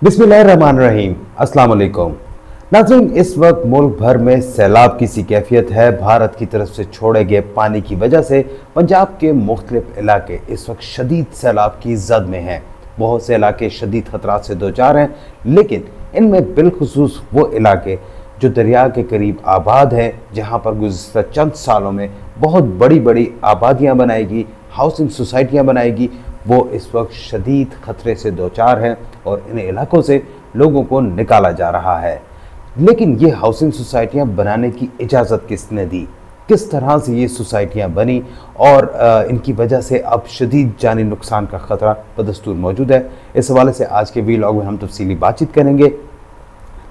बिस्मिल्लाहिर्रहमानिर्रहीम। अस्सलाम वालेकुम नाज़रीन, इस वक्त मुल्क भर में सैलाब की सी कैफियत है। भारत की तरफ से छोड़े गए पानी की वजह से पंजाब के मुख्तलिफ इलाके इस वक्त शदीद सैलाब की जद में हैं। बहुत से इलाके शदीद खतरात से दो चार हैं, लेकिन इनमें बिलखुसूस वो इलाके जो दरिया के करीब आबाद हैं, जहाँ पर गुज़िश्ता चंद सालों में बहुत बड़ी बड़ी आबादियाँ बनाएगी, हाउसिंग सोसाइटियाँ बनाएगी, वो इस वक्त शदीद ख़तरे से दो चार हैं और इन इलाकों से लोगों को निकाला जा रहा है। लेकिन ये हाउसिंग सोसाइटियाँ बनाने की इजाज़त किसने दी, किस तरह से ये सोसाइटियाँ बनी और इनकी वजह से अब शदीद जानी नुकसान का ख़तरा बदस्तूर मौजूद है। इस हवाले से आज के वीलॉग में हम तफसीली बातचीत करेंगे।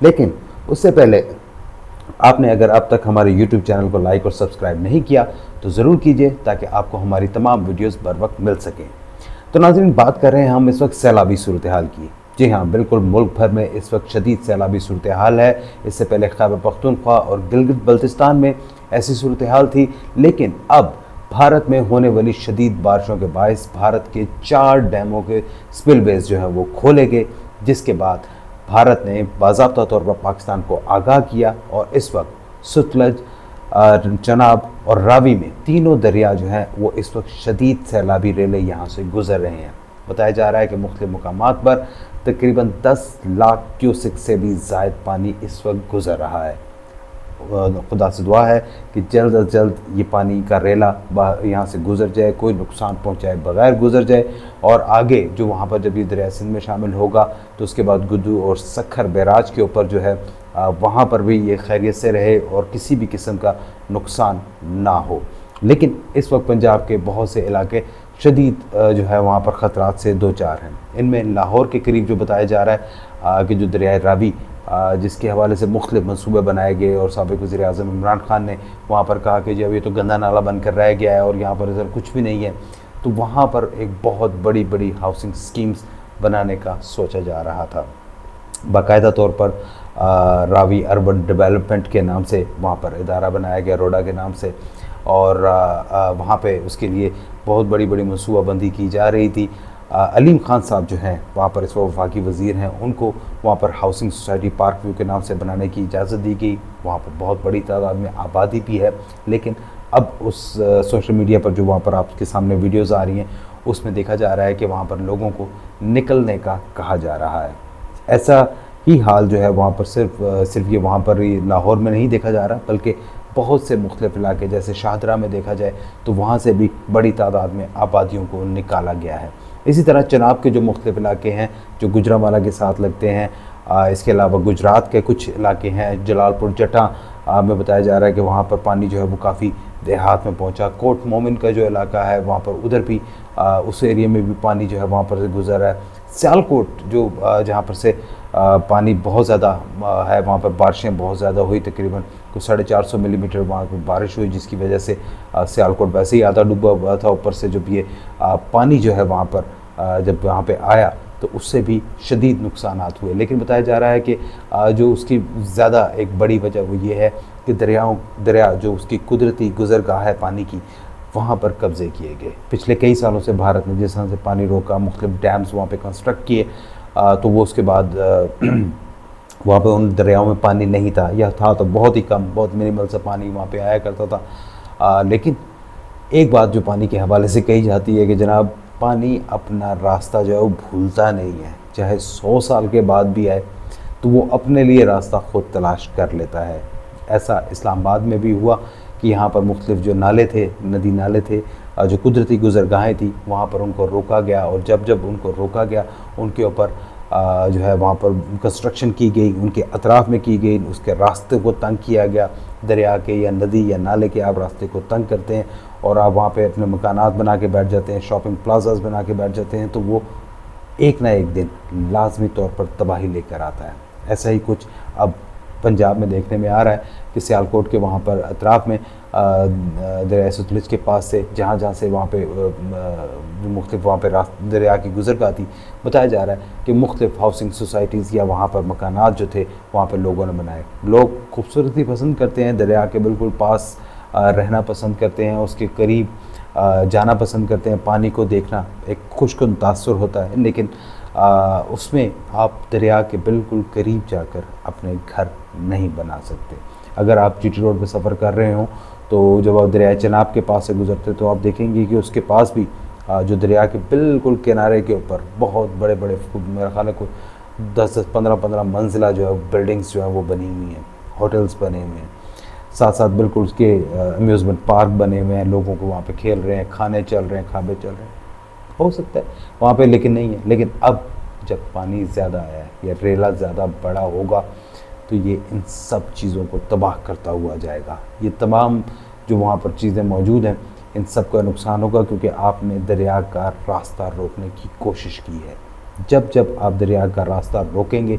लेकिन उससे पहले आपने अगर अब तक हमारे यूट्यूब चैनल को लाइक और सब्सक्राइब नहीं किया तो ज़रूर कीजिए, ताकि आपको हमारी तमाम वीडियोज़ बर वक्त मिल सकें। तो नाज़रीन, बात कर रहे हैं हम इस वक्त सैलाबी सूरत हाल की। जी हाँ, बिल्कुल मुल्क भर में इस वक्त शदीद सैलाबी सूरत हाल है। इससे पहले खैबर पख्तूनख्वा और गिलगित बल्तिस्तान में ऐसी सूरत हाल थी, लेकिन अब भारत में होने वाली शदीद बारिशों के बायस भारत के 4 डैमों के स्पिलवेज जो है वो खोले गए, जिसके बाद भारत ने बाज़ाब्ता तौर पर पाकिस्तान को आगाह किया और इस वक्त सतलज, चनाब और रावी में तीनों दरिया जो हैं वो इस वक्त शदीद सैलाबी रेले यहाँ से गुजर रहे हैं। बताया जा रहा है कि मुख्तलिफ मकामात पर तकरीबन 10 लाख क्यूसेक से भी ज़ायद पानी इस वक्त गुजर रहा है। खुदा से दुआ है कि जल्द अज जल्द ये पानी का रेला यहाँ से गुजर जाए, कोई नुकसान पहुँचाए बगैर गुजर जाए, और आगे जो वहाँ पर जब ये दरिया सिंध में शामिल होगा तो उसके बाद गुद्दू और सखर बैराज के ऊपर जो है वहाँ पर भी ये खैरियत से रहे और किसी भी किस्म का नुकसान ना हो। लेकिन इस वक्त पंजाब के बहुत से इलाके शदीद जो है वहाँ पर ख़तरात से दो चार हैं। इनमें लाहौर के करीब जो बताया जा रहा है कि जो दरियाए रावी, जिसके हवाले से मुख्तलिफ मनसूबे बनाए गए और साबिक़ वज़ीर-ए-आज़म इमरान खान ने वहाँ पर कहा कि जब ये तो गंदा नाला बनकर रह गया है और यहाँ पर इधर कुछ भी नहीं है, तो वहाँ पर एक बहुत बड़ी बड़ी हाउसिंग स्कीम्स बनाने का सोचा जा रहा था। बाकायदा तौर पर रावी अर्बन डेवलपमेंट के नाम से वहाँ पर इदारा बनाया गया, रोडा के नाम से, और वहाँ पे उसके लिए बहुत बड़ी बड़ी मनसूबाबंदी की जा रही थी। अलीम खान साहब जो हैं वहाँ पर इस वक्त वफाकी वज़ीर हैं, उनको वहाँ पर हाउसिंग सोसाइटी पार्क व्यू के नाम से बनाने की इजाज़त दी गई। वहाँ पर बहुत बड़ी तादाद में आबादी भी है, लेकिन अब उस सोशल मीडिया पर जो वहाँ पर आपके सामने वीडियोज़ आ रही हैं उसमें देखा जा रहा है कि वहाँ पर लोगों को निकलने का कहा जा रहा है। ऐसा ही हाल जो है वहाँ पर सिर्फ ये वहाँ पर ही लाहौर में नहीं देखा जा रहा, बल्कि बहुत से मुख्तलिफ इलाके जैसे शाहदरा में देखा जाए तो वहाँ से भी बड़ी तादाद में आबादियों को निकाला गया है। इसी तरह चनाब के जो मुख्तलिफ इलाके हैं जो गुजरांवाला के साथ लगते हैं, इसके अलावा गुजरात के कुछ इलाके हैं, जलालपुर जटा में बताया जा रहा है कि वहाँ पर पानी जो है वो काफ़ी देहात में पहुँचा। कोट मोमिन का जो इलाका है वहाँ पर उधर भी उस एरिया में भी पानी जो है वहाँ पर से गुजर रहा है। सियालकोट जो जहाँ पर से पानी बहुत ज़्यादा है, वहाँ पर बारिशें बहुत ज़्यादा हुई, तकरीबन कुछ 450 मिलीमीटर वहाँ पर बारिश हुई, जिसकी वजह से सियालकोट वैसे ही आधा डूबा हुआ था। ऊपर से जब ये पानी जो है वहाँ पर जब वहाँ पे आया तो उससे भी शदीद नुकसानात हुए। लेकिन बताया जा रहा है कि जो उसकी ज़्यादा एक बड़ी वजह वो ये है कि दरिया जो उसकी कुदरती गुज़रगाह है पानी की, वहाँ पर कब्ज़े किए गए। पिछले कई सालों से भारत ने जिस तरह से पानी रोका, मुख्तलिफ डैम्स वहाँ पे कंस्ट्रक्ट किए, तो वो उसके बाद वहाँ पे उन दरियाओं में पानी नहीं था, या था तो बहुत ही कम, बहुत मिनिमल सा पानी वहाँ पे आया करता था। लेकिन एक बात जो पानी के हवाले से कही जाती है कि जनाब, पानी अपना रास्ता जो है वो भूलता नहीं है, चाहे 100 साल के बाद भी आए तो वो अपने लिए रास्ता ख़ुद तलाश कर लेता है। ऐसा इस्लामाबाद में भी हुआ कि यहाँ पर मुख्तलिफ जो नाले थे, नदी नाले थे, जो कुदरती गुज़रगाहें थी, वहाँ पर उनको रोका गया, और जब जब उनको रोका गया उनके ऊपर जो है वहाँ पर कंस्ट्रक्शन की गई, उनके अतराफ़ में की गई, उसके रास्ते को तंग किया गया। दरिया के या नदी या नाले के आप रास्ते को तंग करते हैं और आप वहाँ पे अपने मकानात बना के बैठ जाते हैं, शॉपिंग प्लाजाज बना के बैठ जाते हैं, तो वो एक ना एक दिन लाजमी तौर पर तबाही लेकर आता है। ऐसा ही कुछ अब पंजाब में देखने में आ रहा है कि सियालकोट के वहाँ पर अतराफ़ में दरिया सतलुज के पास से जहाँ से वहाँ पे मुख्तलिफ वहाँ पे दरिया की गुज़रगाह थी, बताया जा रहा है कि मुख्तलिफ हाउसिंग सोसाइटीज़ या वहाँ पर मकानात जो थे वहाँ पर लोगों ने बनाए। लोग खूबसूरती पसंद करते हैं, दरिया के बिल्कुल पास रहना पसंद करते हैं, उसके करीब जाना पसंद करते हैं, पानी को देखना एक खुशकुन तासुर होता है। लेकिन उसमें आप दरिया के बिल्कुल करीब जाकर अपने घर नहीं बना सकते। अगर आप जीटी रोड पर सफ़र कर रहे हो तो जब आप दरिया चनाब के पास से गुजरते तो आप देखेंगे कि उसके पास भी जो दरिया के बिल्कुल किनारे के ऊपर बहुत बड़े बड़े, मेरा ख्याल है कोई 10-10, 15-15 मंजिला जो है बिल्डिंग्स जो है वो बनी हुई हैं, होटल्स बने हुए हैं, साथ साथ बिल्कुल उसके अम्यूज़मेंट पार्क बने हुए हैं, लोगों को वहाँ पे खेल रहे हैं, खाने चल रहे हैं, खाबे चल रहे हैं, हो सकता है वहाँ पे, लेकिन नहीं है। लेकिन अब जब पानी ज़्यादा आया है या रेला ज़्यादा बड़ा होगा तो ये इन सब चीज़ों को तबाह करता हुआ जाएगा। ये तमाम जो वहाँ पर चीज़ें मौजूद हैं इन सब का नुकसान होगा, क्योंकि आपने दरिया का रास्ता रोकने की कोशिश की है। जब जब आप दरिया का रास्ता रोकेंगे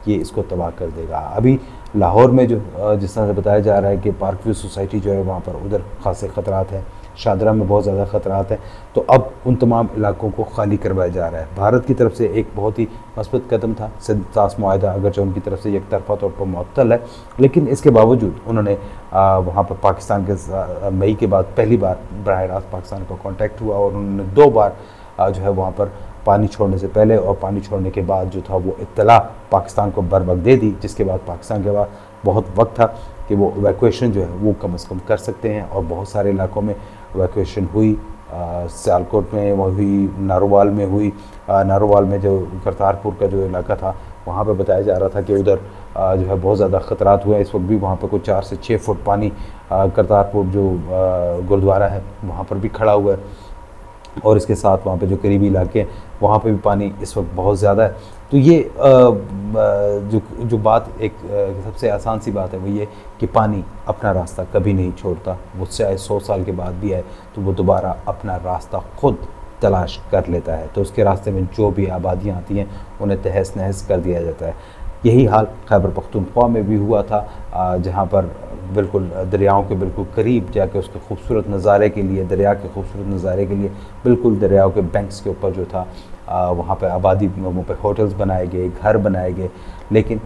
ये इसको तबाह कर देगा। अभी लाहौर में जो जिस तरह से बताया जा रहा है कि पार्क व्यू सोसाइटी जो है वहाँ पर उधर खासे ख़तरात हैं, शादरा में बहुत ज़्यादा ख़तरात हैं, तो अब उन तमाम इलाकों को खाली करवाया जा रहा है। भारत की तरफ से एक बहुत ही मस्बत कदम था सिंध-सास मुआहदा, अगरचे उनकी तरफ से एक तरफा तौर पर मुअत्तल है, लेकिन इसके बावजूद उन्होंने वहाँ पर पाकिस्तान के मई के बाद पहली बार बराह रास्त पाकिस्तान का कॉन्टैक्ट हुआ और उन्होंने 2 बार जो है वहाँ पर पानी छोड़ने से पहले और पानी छोड़ने के बाद जो था वो इत्तला पाकिस्तान को बर वक्त दे दी, जिसके बाद पाकिस्तान के बाद बहुत वक्त था कि वो इवैक्यूएशन जो है वो कम से कम कर सकते हैं। और बहुत सारे इलाकों में इवैक्यूएशन हुई, सियालकोट में वो हुई, नारोवाल में हुई। नारोवाल में जो करतारपुर का जो इलाका था वहाँ पे बताया जा रहा था कि उधर जो है बहुत ज़्यादा ख़तरात हुए हैं। इस वक्त भी वहाँ पर कोई 4 से 6 फुट पानी करतारपुर जो गुरुद्वारा है वहाँ पर भी खड़ा हुआ है, और इसके साथ वहाँ पे जो करीबी इलाके हैं वहाँ पे भी पानी इस वक्त बहुत ज़्यादा है। तो ये जो बात एक सबसे आसान सी बात है वो ये कि पानी अपना रास्ता कभी नहीं छोड़ता। वो चाहे 100 साल के बाद भी आए तो वो दोबारा अपना रास्ता खुद तलाश कर लेता है। तो उसके रास्ते में जो भी आबादियाँ आती हैं उन्हें तहस नहस कर दिया जाता है। यही हाल खैबर पख्तूनख्वा में भी हुआ था, जहाँ पर बिल्कुल दरियाओं के बिल्कुल करीब जाके उसके खूबसूरत नज़ारे के लिए, दरिया के खूबसूरत नज़ारे के लिए बिल्कुल दरियाओं के बैंक्स के ऊपर जो था वहाँ पे आबादी, वहाँ पे होटल्स बनाए गए, घर बनाए गए, लेकिन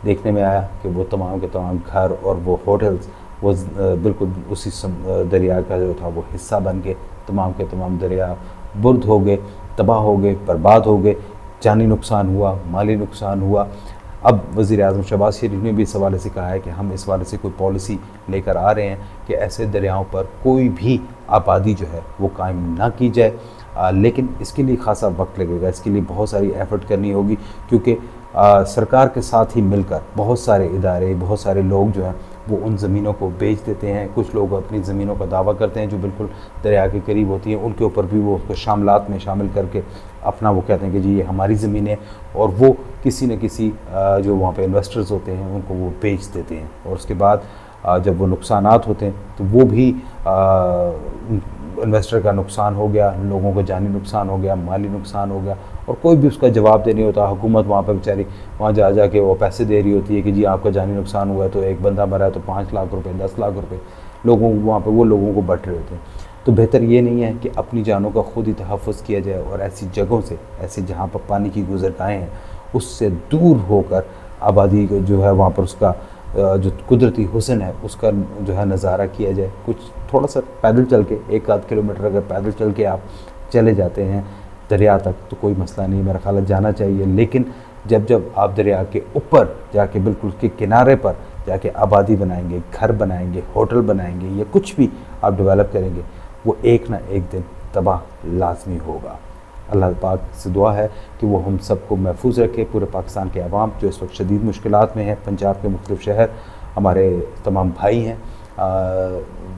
देखने में आया कि वो तमाम के तमाम घर और वो होटल्स वो बिल्कुल उसी दरिया का जो था वो हिस्सा बन के तमाम के तमाम दरिया बुर्द हो गए, तबाह हो गए, बर्बाद हो गए, जानी नुकसान हुआ, माली नुकसान हुआ। अब वज़ीर-ए-आज़म शहबाज शरीफ ने भी इस हवाले से कहा है कि हम इस हवाले से कोई पॉलिसी लेकर आ रहे हैं कि ऐसे दरियाओं पर कोई भी आबादी जो है वो कायम ना की जाए, लेकिन इसके लिए खासा वक्त लगेगा, इसके लिए बहुत सारी एफ़र्ट करनी होगी, क्योंकि सरकार के साथ ही मिलकर बहुत सारे इदारे, बहुत सारे लोग जो हैं वो उन ज़मीनों को बेच देते हैं। कुछ लोग अपनी ज़मीनों का दावा करते हैं जो बिल्कुल दरिया के करीब होती हैं, उनके ऊपर भी वो उसको शामलात में शामिल करके अपना वो कहते हैं कि जी ये हमारी ज़मीन है, और वो किसी न किसी जो वहाँ पे इन्वेस्टर्स होते हैं उनको वो बेच देते हैं। और उसके बाद जब वो नुकसानात होते हैं तो वो भी इन्वेस्टर का नुकसान हो गया, लोगों का जानी नुकसान हो गया, माली नुकसान हो गया, और कोई भी उसका जवाब दे नहीं होता। हुकूमत वहाँ पर बेचारी वहाँ जा के वो पैसे दे रही होती है कि जी आपका जानी नुकसान हुआ है, तो एक बंदा मरा है तो 5 लाख रुपए, 10 लाख रुपए लोगों वहाँ पर वो लोगों को बट रहे होते हैं। तो बेहतर ये नहीं है कि अपनी जानों का खुद ही तहफ़्फ़ुज़ किया जाए, और ऐसी जगहों से, ऐसे जहाँ पर पानी की गुज़रगाहें हैं उससे दूर होकर आबादी को जो है वहाँ पर उसका जो कुदरती हुस्न है उसका जो है नज़ारा किया जाए। कुछ थोड़ा सा पैदल चल के 1-8 किलोमीटर अगर पैदल चल के आप चले जाते हैं दरिया तक तो कोई मसला नहीं, मेरा ख्याल जाना चाहिए। लेकिन जब आप दरिया के ऊपर जाके बिल्कुल उसके किनारे पर जाके आबादी बनाएंगे, घर बनाएंगे, होटल बनाएंगे या कुछ भी आप डेवलप करेंगे, वो एक ना एक दिन तबाह लाजमी होगा। अल्लाह पाक से दुआ है कि वो हम सबको महफूज रखे, पूरे पाकिस्तान के अवाम जो इस वक्त शदीद मुश्किलात में है, पंजाब के मुख्तलिफ शहर हमारे तमाम भाई हैं,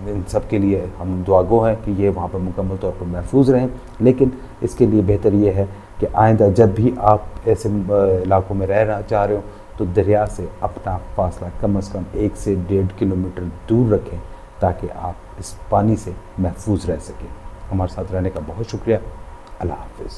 इन सब के लिए हम दुआगो हैं कि ये वहाँ पर मुकम्मल तौर पर महफूज रहें। लेकिन इसके लिए बेहतर ये है कि आइंदा जब भी आप ऐसे इलाकों में रहना चाह रहे हो तो दरिया से अपना फासला कम से कम 1 से 1.5 किलोमीटर दूर रखें, ताकि आप इस पानी से महफूज रह सकें। हमारे साथ रहने का बहुत शुक्रिया। अल्लाह हाफ़िज़।